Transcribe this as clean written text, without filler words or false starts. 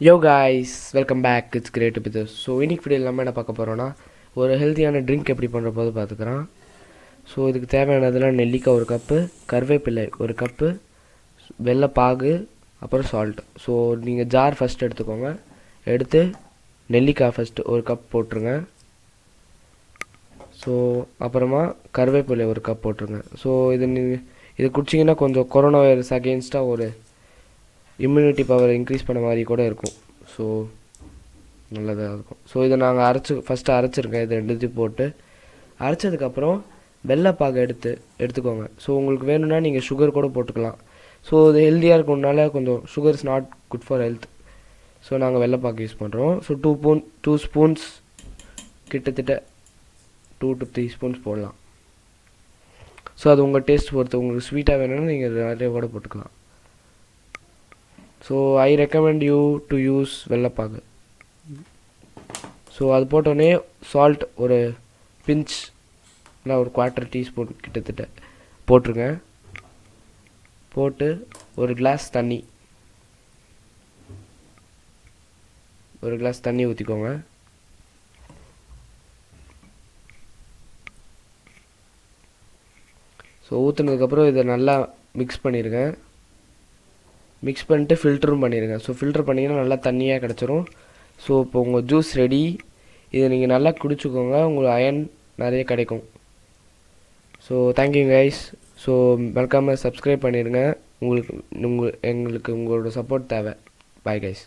Yo guys welcome back. It's great with so இன்னைக்கு video நம்ம என்ன பார்க்க போகிறோன்னா ஒரு ஹெல்த்தியான ட்ரிங்க் எப்படி பண்ணுற போது பார்த்துக்கிறோம். ஸோ இதுக்கு தேவையானதெல்லாம் நெல்லிக்காய் ஒரு கப்பு, கருவேப்பிலை ஒரு கப்பு, வெள்ளைப்பாகு, அப்புறம் சால்ட். ஸோ நீங்கள் ஜார் ஃபஸ்ட் எடுத்துக்கோங்க. எடுத்து நெல்லிக்காய் ஃபஸ்ட்டு ஒரு கப் போட்டுருங்க. ஸோ அப்புறமா கருவேப்பிலை ஒரு கப் போட்டுருங்க. ஸோ இது குடிச்சிங்கன்னா கொஞ்சம் கொரோனா வைரஸ் அகெயின்ஸ்டாக ஒரு இம்யூனிட்டி பவர் இன்க்ரீஸ் பண்ண மாதிரி கூட இருக்கும். ஸோ நல்லதாக இருக்கும். ஸோ இதை நாங்கள் ஃபஸ்ட்டு அரைச்சிருக்கேன். இது ரெண்டுத்தையும் போட்டு அரைச்சதுக்கப்புறம் வெள்ளைப்பாகு எடுத்துக்கோங்க. ஸோ உங்களுக்கு வேணும்னா நீங்கள் சுகர் கூட போட்டுக்கலாம். ஸோ இது ஹெல்த்தியாக இருக்கணுனால கொஞ்சம் sugar is not good for health. So நாங்கள் வெள்ளைப்பாகு யூஸ் பண்ணுறோம். ஸோ 2 ஸ்பூன்ஸ் கிட்டத்தட்ட 2 to 3 ஸ்பூன்ஸ் போடலாம். ஸோ அது உங்கள் டேஸ்ட் பொறுத்து. உங்களுக்கு ஸ்வீட்டாக வேணும்னா நீங்கள் நிறைய கூட போட்டுக்கலாம். So I recommend you to use வெள்ளைப்பாகு. ஸோ அது போட்டோடனே சால்ட் ஒரு பிஞ்ச் இல்லை ஒரு 1/4 டீஸ்பூன் கிட்டத்தட்ட போட்டுருங்க. போட்டு ஒரு கிளாஸ் தண்ணி ஊற்றிக்கோங்க. ஸோ ஊற்றுனதுக்கப்புறம் இதை நல்லா மிக்ஸ் பண்ணிடுங்க. மிக்ஸ் பண்ணிட்டு ஃபில்டரும் பண்ணிடுங்க. ஸோ ஃபில்டர் பண்ணிங்கன்னா நல்லா தண்ணியாக கிடச்சிரும். ஸோ இப்போ உங்கள் ஜூஸ் ரெடி. இதை நீங்கள் நல்லா குடிச்சுக்கோங்க. உங்களுக்கு அயன் நிறைய கிடைக்கும். So thank you guys. ஸோ மறக்காமல் சப்ஸ்கிரைப் பண்ணிடுங்க. எங்களுக்கு உங்களோட சப்போர்ட் தேவை. Bye guys.